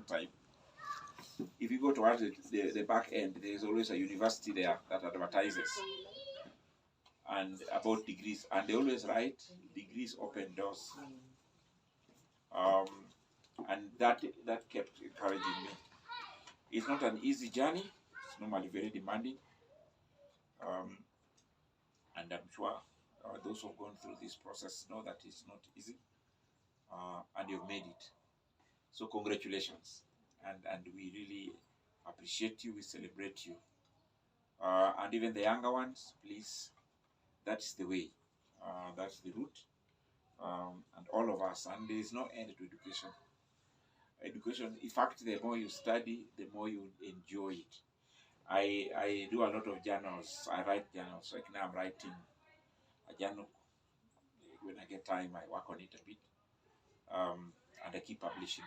time. If you go towards the back end, there is always a university there that advertises and about degrees, and they always write degrees open doors. And that kept encouraging me. It's not an easy journey. It's normally very demanding, and I'm sure those who have gone through this process know that it's not easy, and you've made it. So congratulations, and we really appreciate you. We celebrate you, and even the younger ones, please. That's the way. That's the route. And all of us. And there is no end to education. Education, in fact, the more you study, the more you enjoy it. I do a lot of journals. I write journals. Like now I'm writing a journal. When I get time, I work on it a bit. And I keep publishing.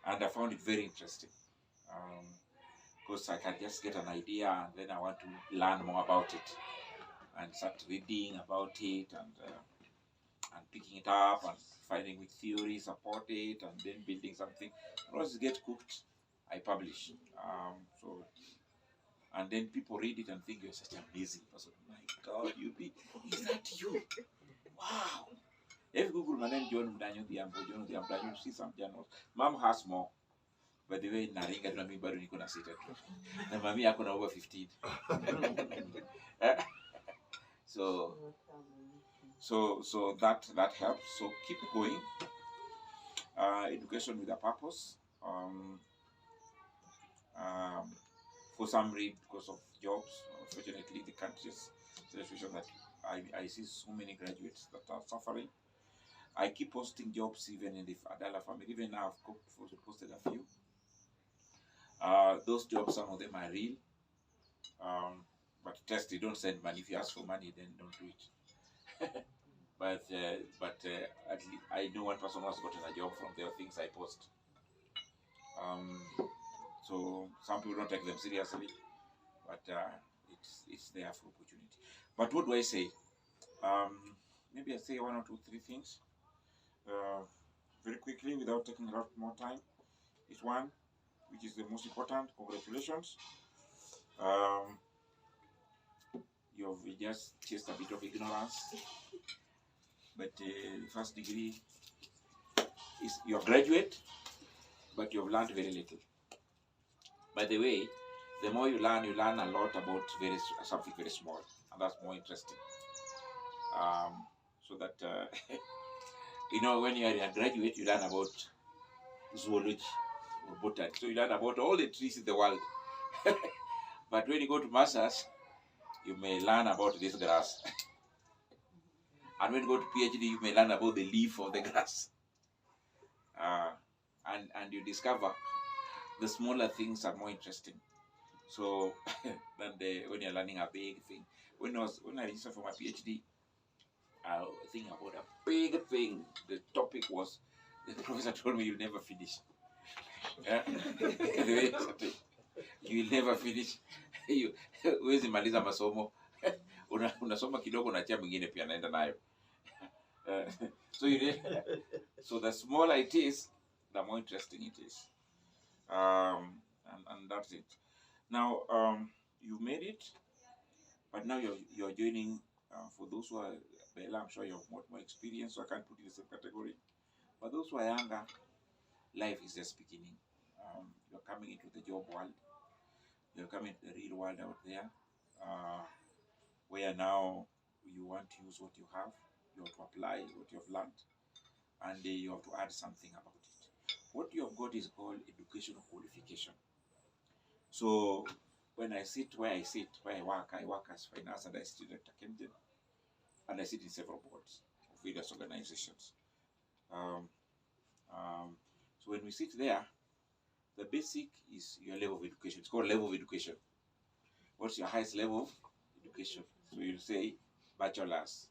And I found it very interesting. Because I can just get an idea and then I want to learn more about it. And start reading about it and picking it up and finding with theory, support it, and then building something. Once it gets cooked, I publish. And then people read it and think you're such an amazing person. My God, is that you? Wow. If Google my name John Mudany, you see some journals. Mom has more. By the way, naringa na mimi bado niko na sita tu. Na mami yako na over 15. So that helps. So keep going. Education with a purpose. For some reason, because of jobs, unfortunately, the country's situation that I see so many graduates that are suffering. I keep posting jobs even in the Adala family. Even now, I've posted a few. Those jobs, some of them are real. But test, you don't send money. If you ask for money, then don't do it. but at least I know one person who has gotten a job from the things I post. So some people don't take them seriously, but it's there for opportunity. But what do I say? Maybe I say 1 or 2, 3 things very quickly without taking a lot more time. It's one, which is the most important. Congratulations. You've just chased a bit of ignorance, but first degree is you're a graduate, but you've learned very little. By the way, the more you learn a lot about something very small, and that's more interesting. So that when you are a graduate, you learn about zoology or botany. So you learn about all the trees in the world. But when you go to masters, you may learn about this grass. And when you go to PhD, you may learn about the leaf of the grass. And you discover the smaller things are more interesting. So than when you're learning a big thing. When I registered for my PhD, I was thinking about a big thing. The topic was, the professor told me you'll never finish. You will never finish. Huwezi maliza masomo. Unasoma kidogo na tia mwingine pia naenda nayo. So the smaller it is, the more interesting it is. And that's it. Now you made it, but now you're joining. For those who are Bella, I'm sure you have more experience, so I can't put you in the same category. But those who are younger, life is just beginning. You're coming into the job world. You're coming to the real world out there, where now you want to use what you have. You have to apply what you have learned, and you have to add something about it. What you have got is called educational qualification. So when I sit where I work as finance and I sit at Kensington, and I sit in several boards of various organizations. So when we sit there, the basic is your level of education. It's called level of education. What's your highest level of education? So you'll say bachelor's.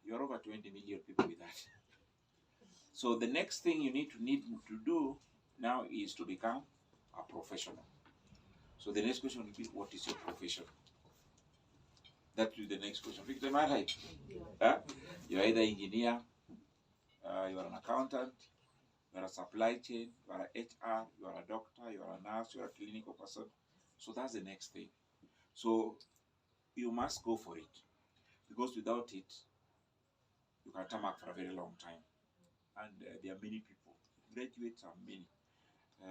You're over 20 million people with that. So the next thing you need to do now is to become a professional. So the next question will be, what is your profession? That will be the next question. Am I right? You're either engineer, you're an accountant, You are a supply chain, you are a HR, you are a doctor, you are a nurse, you are a clinical person. So that's the next thing. So you must go for it, because without it, you can come back for a very long time. And there are many people, graduates are many,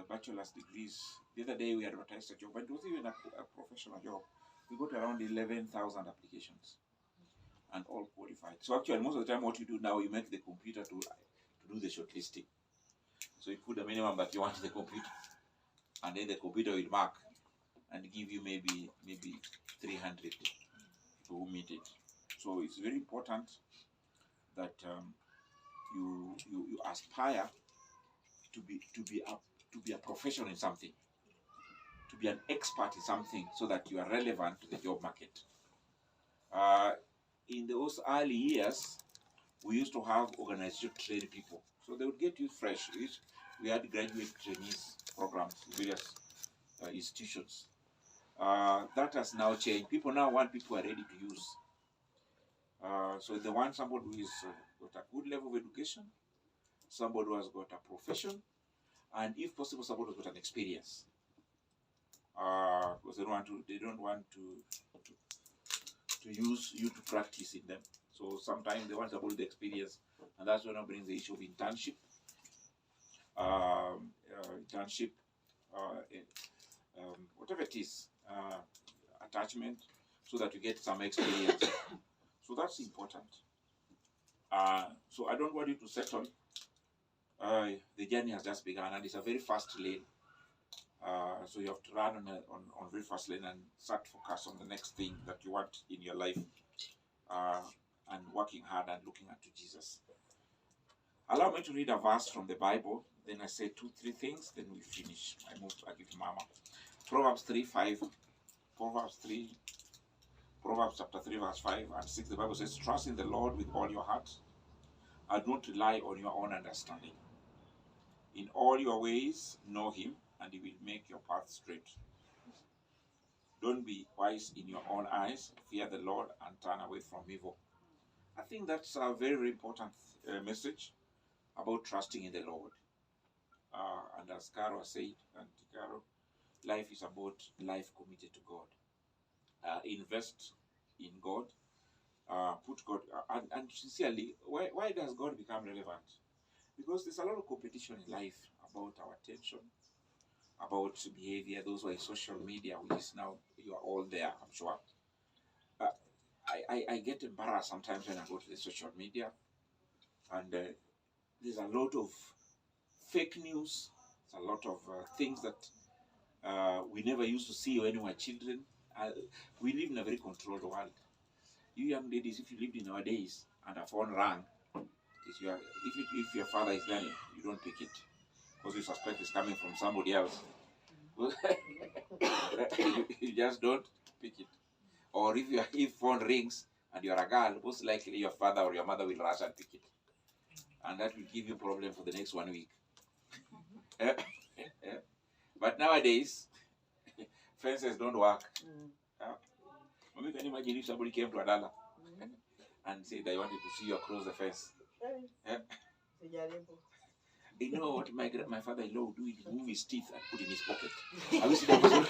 bachelor's degrees. The other day we advertised a job, but it was even a professional job. We got around 11,000 applications, and all qualified. So actually, most of the time, what you do now, you make the computer to do the shortlisting. So you put the minimum that you want in the computer, and then the computer will mark and give you maybe 300 to meet it. So it's very important that you aspire to be a professional in something, to be an expert in something, so that you are relevant to the job market. In those early years, we used to have organization trained people, so they would get you fresh. We had graduate trainees programs in various institutions. That has now changed. People now want people who are ready to use. So they want somebody who is got a good level of education, somebody who has got a profession, and if possible, somebody who's got an experience. Because they don't want to use you to practice in them. So sometimes they want somebody with experience, and that's when I bring the issue of internship. Whatever it is, attachment, so that you get some experience. So that's important. So I don't want you to settle. The journey has just begun, and it's a very fast lane. So you have to run on very fast lane and start focus on the next thing that you want in your life, and working hard and looking unto Jesus. Allow me to read a verse from the Bible. Then I say 2-3 things. Then we finish. I give Mama. Proverbs 3:5. Proverbs chapter 3 verse 5 and 6. The Bible says, "Trust in the Lord with all your heart, and don't rely on your own understanding. In all your ways, know Him, and He will make your path straight. Don't be wise in your own eyes. Fear the Lord and turn away from evil." I think that's a very, very important message about trusting in the Lord. And as Caro said, life is about life committed to God. Invest in God. Put God, and sincerely, why does God become relevant? Because there's a lot of competition in life about our attention, about behavior. Those who are in social media, which is now, you are all there, I'm sure. I get embarrassed sometimes when I go to the social media, and there's a lot of fake news. There's a lot of things that we never used to see when we were children. We live in a very controlled world. You young ladies, if you lived in our days and a phone rang, if your father is there, you don't pick it, because you suspect it's coming from somebody else. You just don't pick it. Or if phone rings and you're a girl, most likely your father or your mother will rush and pick it, and that will give you problem for the next 1 week. But nowadays, fences don't work. Maybe can you imagine if somebody came to Adala and said they wanted to see you across the fence? You know what my father-in-law would do? He would move his teeth and put in his pocket. Have you seen that person?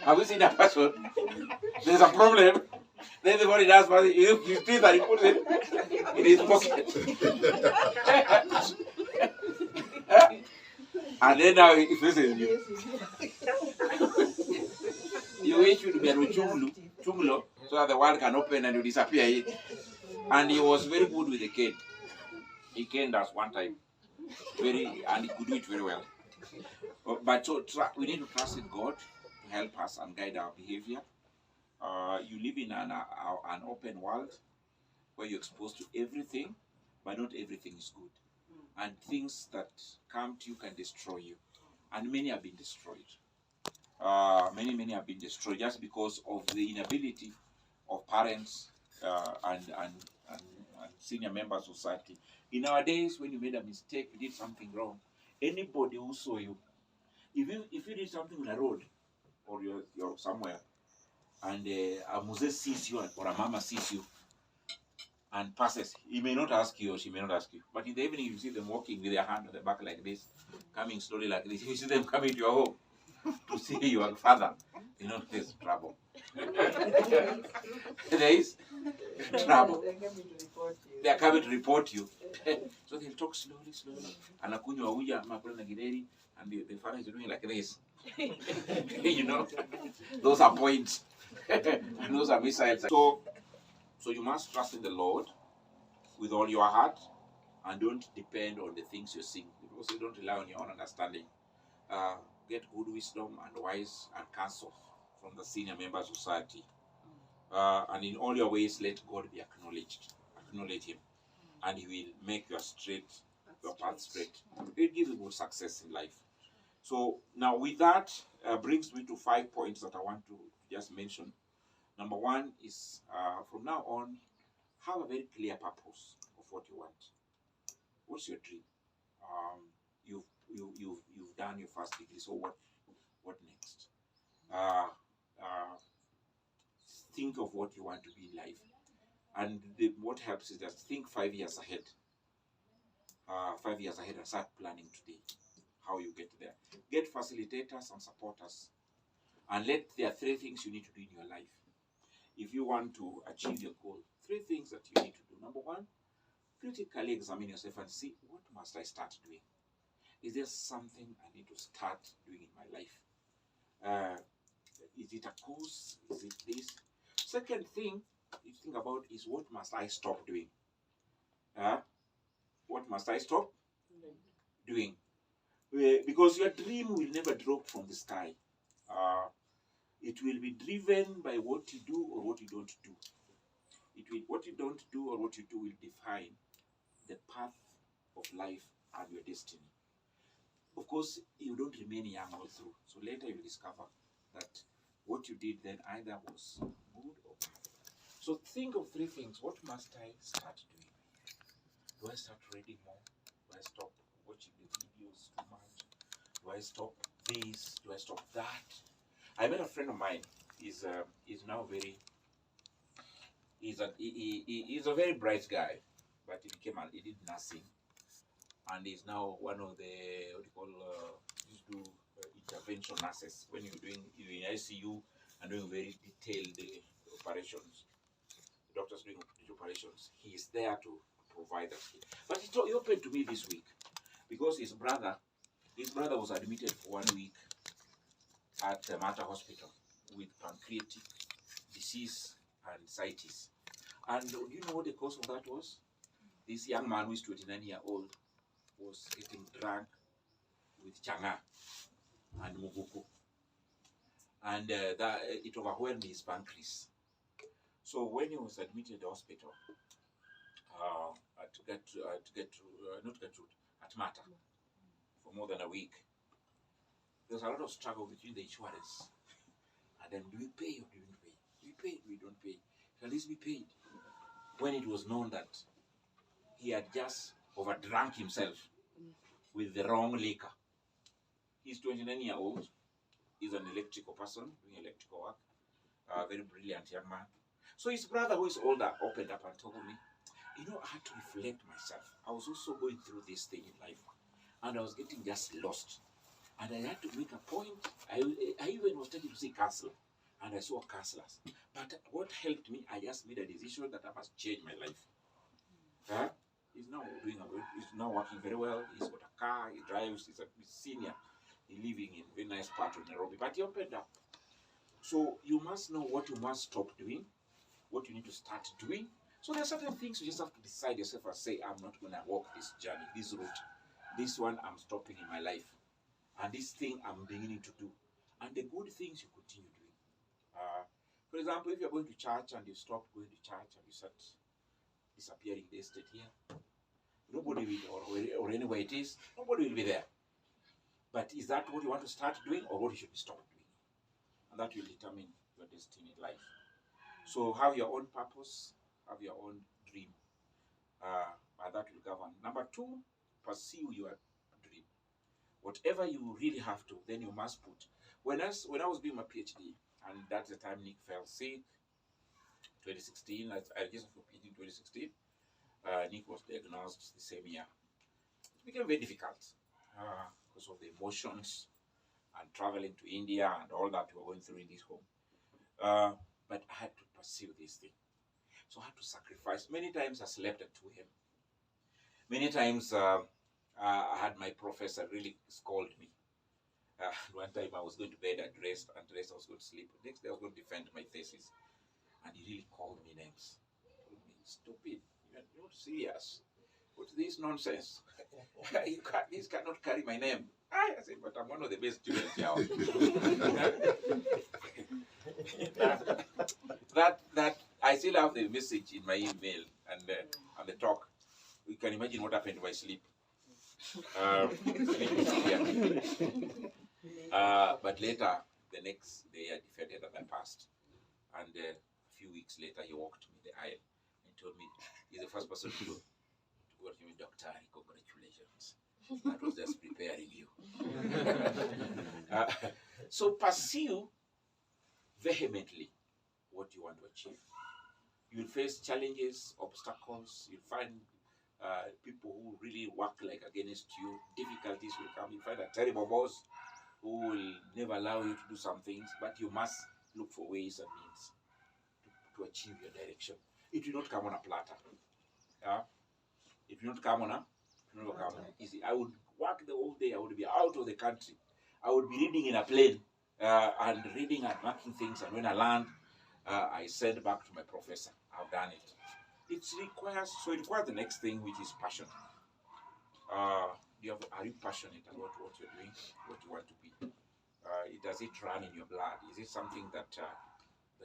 Have you seen that person? There's a problem. Then the body does his teeth and he puts it in his pocket. And then now he faces you. You wish you to be a chunglo, so that the world can open and you disappear. And he was very good with the cane. He caned us one time, and he could do it very well. But so we need to trust in God to help us and guide our behavior. You live in an open world where you're exposed to everything, but not everything is good. And things that come to you can destroy you. And many have been destroyed. Many have been destroyed just because of the inability of parents and senior members of society. In our days, when you made a mistake, you did something wrong, anybody who saw you, if you did something on a road or you're somewhere, and a muse sees you or a mama sees you, and passes. He may not ask you or she may not ask you. But in the evening, you see them walking with their hand on the back like this, coming slowly like this. You see them coming to your home to see your father. You know, there's trouble. There is trouble. They are coming to report you. So they'll talk slowly, slowly. And the father is doing like this. You know, those are points. And those are missiles. So you must trust in the Lord with all your heart and don't depend on the things you're seeing. Because you don't rely on your own understanding. Get good wisdom and wise and counsel from the senior member of society. And in all your ways, let God be acknowledged. Acknowledge Him. And He will make your path straight. He will give you good success in life. So now with that, brings me to 5 points that I want to just mention. Number one is, from now on, have a very clear purpose of what you want. What's your dream? You've done your first degree, so what next? Think of what you want to be in life, and what helps is just think 5 years ahead. 5 years ahead, and start planning today how you get there. Get facilitators and supporters, and there are 3 things you need to do in your life if you want to achieve your goal. 3 things that you need to do. Number one, critically examine yourself and see, what must I start doing? Is there something I need to start doing in my life? Is it a course? Is it this? Second thing you think about is, what must I stop doing? What must I stop doing? Because your dream will never drop from the sky. It will be driven by what you do or what you don't do. What you don't do or what you do will define the path of life and your destiny. Of course, you don't remain young all through. So later you will discover that what you did then either was good or bad. So think of 3 things. What must I start doing? Do I start reading more? Do I stop watching the videos too much? Do I stop this? Do I stop that? I met a friend of mine. He's now he's a very bright guy, but he did nursing, and he's now one of the intervention nurses. When you're in ICU and doing very detailed operations, the doctors doing operations, he is there to provide that. But he opened to me this week because his brother was admitted for 1 week at the Mater Hospital with pancreatic disease and ascites. And do you know what the cause of that was? This young man who is 29-year-old was getting drunk with changa and muguku, and it overwhelmed his pancreas. So when he was admitted to the hospital, at Mater for more than a week, there was a lot of struggle between the insurance and then, do we pay or do we don't pay? Do we pay? We don't pay. Shall this be paid? When it was known that he had just overdrunk himself with the wrong liquor. He's 29-year-old. He's an electrical person doing electrical work. A very brilliant young man. So his brother, who is older, opened up and told me, I had to reflect myself. I was also going through this thing in life, and I was getting just lost. And I had to make a point. I even was taken to see counselor, and I saw counselors. But what helped me, I just made a decision that I must change my life. He's now he's now working very well. He's got a car, he drives, he's senior. He's living in a very nice part of Nairobi. But he opened up. So you must know what you must stop doing, what you need to start doing. So there are certain things you just have to decide yourself and say, I'm not going to walk this journey, this route. This one I'm stopping in my life. And this thing I'm beginning to do. And the good things you continue doing. For example, if you're going to church and you stop going to church and you start disappearing day state here, nobody will, or anywhere it is, nobody will be there. But is that what you want to start doing or what you should stop doing? And that will determine your destiny in life. So have your own purpose, have your own dream. And that will govern. Number 2, pursue your dream. Whatever you really have to, then you must put. When I was doing my PhD, and that's the time Nick fell sick, 2016, I just for PhD in 2016, Nick was diagnosed the same year. It became very difficult because of the emotions and traveling to India and all that we were going through in this home. But I had to pursue this thing. So I had to sacrifice. Many times I slept at 2 a.m. Many times I had my professor really scold me. One time I was going to bed, I dressed, I was going to sleep. The next day I was going to defend my thesis. And he really called me names. He told me, stupid, you're not serious. What's this nonsense? This cannot carry my name. I said, but I'm one of the best students here. that I still have the message in my email and the talk. You can imagine what happened to my sleep. But later, the next day, I defended and I passed. And a few weeks later, he walked me the aisle and told me, he's the first person to go to me, Doctor, congratulations. That was just preparing you. So pursue vehemently what you want to achieve. You'll face challenges, obstacles. You'll find people who really work like against you. Difficulties will come. You'll find a terrible boss who will never allow you to do some things, but you must look for ways and means to achieve your direction. It will not come on a platter. It will not come on easy. I would work the whole day. I would be out of the country. I would be reading in a plane and reading and marking things. And when I land, I send back to my professor. I've done it. It requires the next thing, which is passion. Are you passionate about what you're doing, what you want to be? Does it run in your blood? Is it something that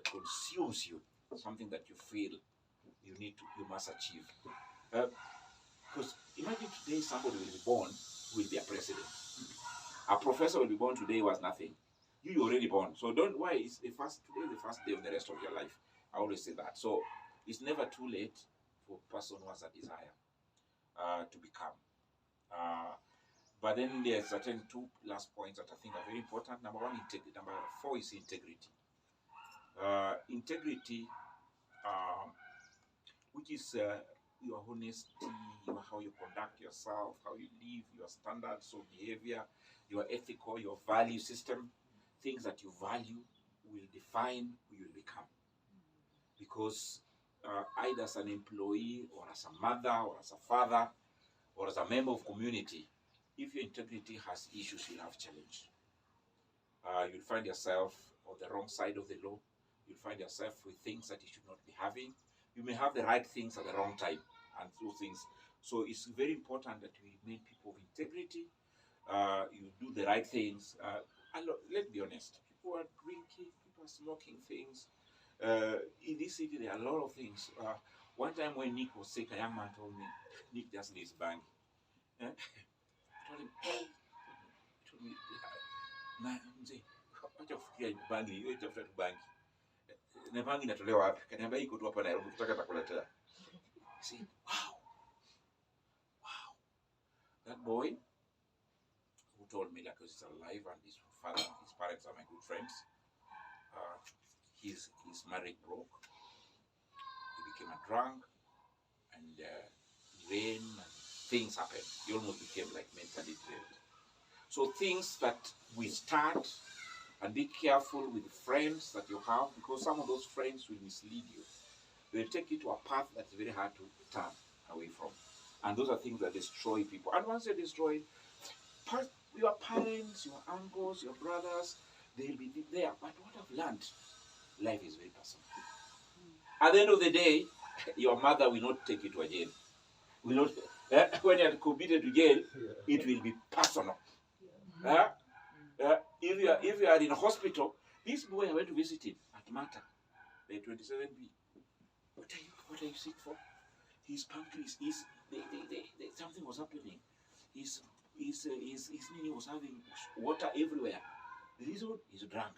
consumes you? Something that you feel you must achieve? Because imagine today somebody will be born who will be a president. A professor will be born today was nothing. You're already born. So don't worry, it's the first day of the rest of your life. I always say that. So it's never too late for a person who has a desire to become. But then there are certain two last points that I think are very important. Number 1, integrity. Number 4 is integrity. Integrity, which is your honesty, how you conduct yourself, how you live, your standards of behavior, your ethical, your value system. Things that you value will define who you will become. Because either as an employee or as a mother or as a father or as a member of community, if your integrity has issues, you'll have challenge. You'll find yourself on the wrong side of the law. You'll find yourself with things that you should not be having. You may have the right things at the wrong time and those things. So it's very important that we remain people of integrity. You do the right things. Let's be honest. People are drinking, people are smoking things. In this city, there are a lot of things. One time when Nick was sick, a young man told me, Nick just needs bang. I told him, hey. He told me, mzee, wacha kufikiria bangi, hiyo itafuta tu bangi. Na bangi inatolewa wapi? Kaniambia iko tu hapa Nairobi, ukitaka takuletea. See, wow. That boy who told me like he's alive and his parents are my good friends. His marriage broke. He became a drunk, and he ran, and things happened. He almost became like mentally drained. So things that we start, and be careful with the friends that you have, because some of those friends will mislead you. They will take you to a path that's very hard to turn away from. And those are things that destroy people. And once you're destroyed, your parents, your uncles, your brothers, they'll be there. But what I've learned, life is very personal. At the end of the day, your mother will not take you to a jail. Will not, when you're committed to jail, it will be personal. If you are in a hospital, this boy I went to visit him at Mata, the 27B. What are you sick for? His pancreas something was happening. His knee was having water everywhere. The reason he's drunk.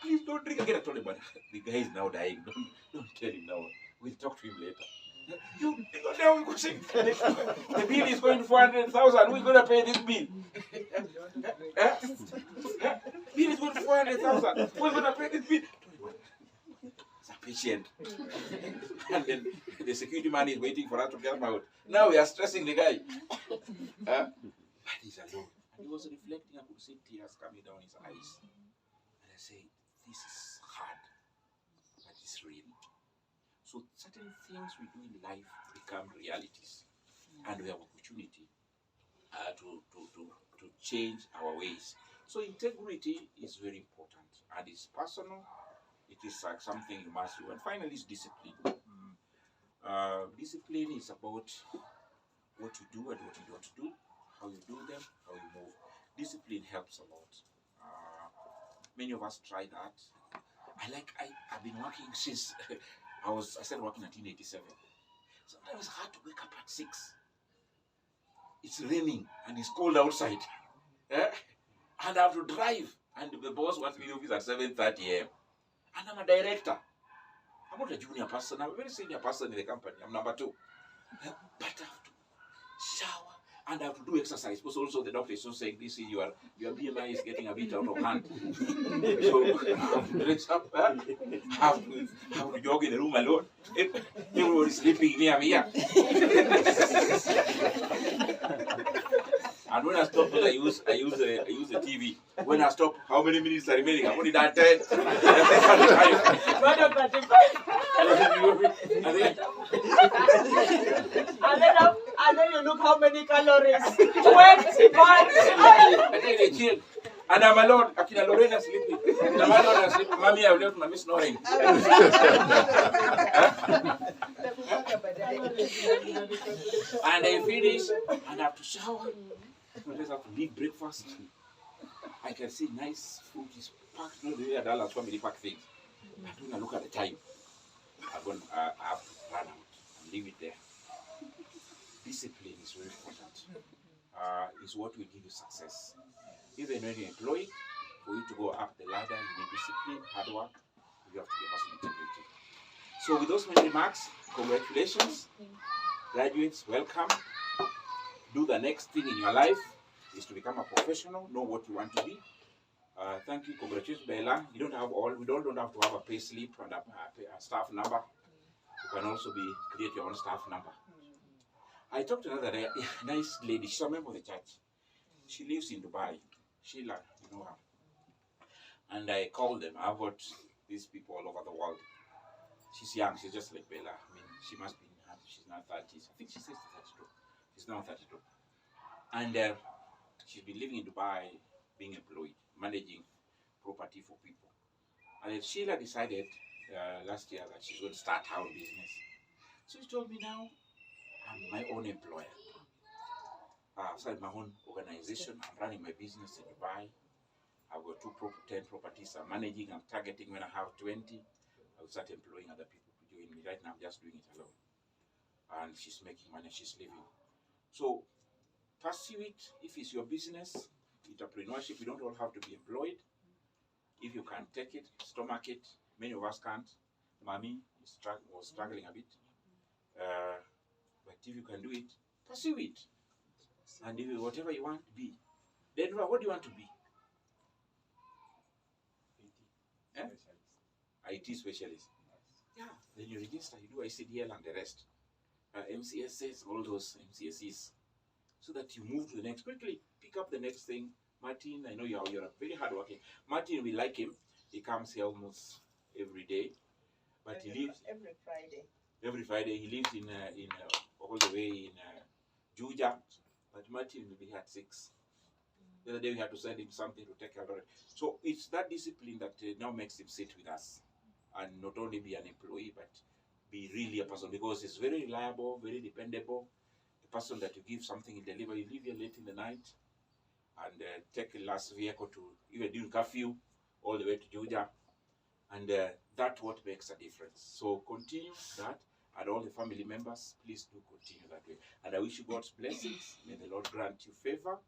Please don't drink again. I told him, but the guy is now dying. Don't tell him now. We'll talk to him later. You know, the bill is going to 400,000. Who's going to pay this bill? Bill is going to 400,000. Who's going to pay this bill? patient. And then the security man is waiting for us to come out. Now we are stressing the guy. But he's alone. And he was reflecting. I could see tears coming down his eyes. And I say, this is hard, but it's real. So certain things we do in life become realities. And we have opportunity to change our ways. So integrity is very important. And it's personal. It is like something you must do. And finally, it's discipline. Discipline is about what you do and what you don't do, how you do them, how you move. Discipline helps a lot. Many of us try that. I've been working since I started working in 1987. Sometimes it's hard to wake up at 6. It's raining and it's cold outside. And I have to drive. And the boss wants me in the office at 7:30 a.m. And I'm a director. I'm not a junior person. I'm a very senior person in the company. I'm number 2. But I have to shower and I have to do exercise. Because also the doctor is also saying, this is your BMI is getting a bit out of hand. So I have to dress up. I have to jog in the room alone. Everybody is sleeping near me. And when I stop, I use the TV. When I stop, how many minutes are remaining? I've only done 10. And then you look how many calories. 21. I think they chill. And I'm alone. Akina Lorena sleeping. And I'm alone and sleeping. Mommy, I've left Mommy snoring. And I finish and I have to shower. I just have to leave breakfast. I can see nice food is packed. No, the other family pack things. But when I look at the time, I have to run out and leave it there. Discipline is very important. It's what will give you success. Even when you're employed, for you to go up the ladder, you need discipline, hard work. You have to be a person of integrity. So with those many remarks, congratulations. Graduates, welcome. Do the next thing in your life is to become a professional, know what you want to be. Thank you, congratulations, Bella. We don't have to have a pay slip and a staff number. You can also create your own staff number. I talked to another nice lady. She's a member of the church. She lives in Dubai. Sheila, you know her. And I called them. I've got these people all over the world. She's young. She's just like Bella. I mean, she must be. She's now 30s. I think she says 32. She's now 32. And she's been living in Dubai, being employed, managing property for people. And then Sheila decided last year that she's going to start her own business. So she told me now, I'm my own employer. I've started my own organization. I'm running my business in Dubai. I've got 10 properties I'm managing. I'm targeting when I have 20. I'll start employing other people to join me. Right now, I'm just doing it alone. And she's making money, she's living. So pursue it. If it's your business, entrepreneurship, you don't all have to be employed. If you can take it, stomach it. Many of us can't. Mommy was struggling a bit. But if you can do it, pursue it. And if whatever you want to be, then what do you want to be? IT specialist. Yeah, then you register, you do ICDL and the rest. MCSs, all those MCSEs. So that you move to the next quickly. Pick up the next thing. Martin, I know you're very hardworking. Martin, we like him. He comes here almost every day. But he lives every Friday. Every Friday he lives in all the way in Juja. But Martin will be here at 6. The other day we had to send him something to take care of it. So it's that discipline that now makes him sit with us and not only be an employee but be really a person, because he's very reliable, very dependable. A person that you give something, he deliver. You leave here late in the night and take the last vehicle to even during curfew all the way to Juja, and that's what makes a difference. So continue that, and all the family members, please do continue that way. And I wish you God's blessings. May the Lord grant you favor.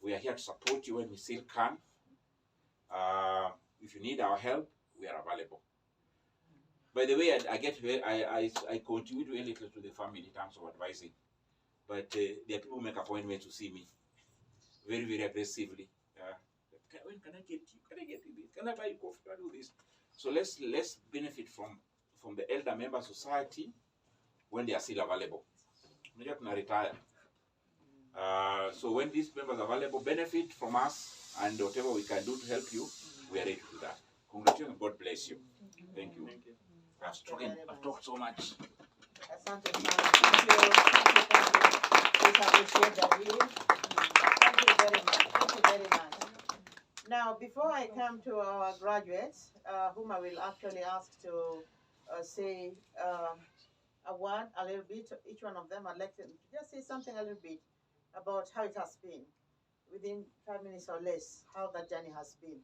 We are here to support you when we still can. If you need our help, we are available. By the way, I contribute very little to the family in terms of advising. But there are people who make appointments to see me very, very aggressively. When can I get you? Can I get you this? Can I buy you coffee? Can I do this? So let's benefit from from the elder member society when they are still available. Unajua tuna retire. So when these members are available, benefit from us and whatever we can do to help you, we are ready to do that. Congratulations, God bless you. Thank you. I've talked so much. Asante sana. Thank you. We appreciate that really. Thank you very much. Thank you very much. Now, before I come to our graduates, whom I will actually ask to say a word, a little bit, each one of them, I'd like to just say something a little bit about how it has been, within 5 minutes or less, how that journey has been.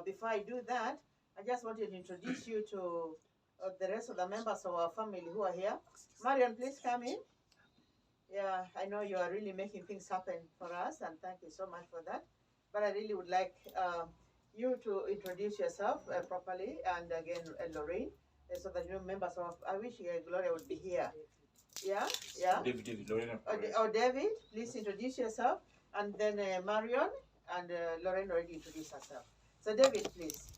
Before I do that, I just wanted to introduce you to the rest of the members of our family who are here. Marion, please come in. Yeah, I know you are really making things happen for us, and thank you so much for that. But I really would like you to introduce yourself properly, and again, Lorraine, so that you members of, I wish Gloria would be here. Yeah, yeah. David, Lorena. Or David, please introduce yourself, and then Marion and Lorraine already introduced herself. So David, please.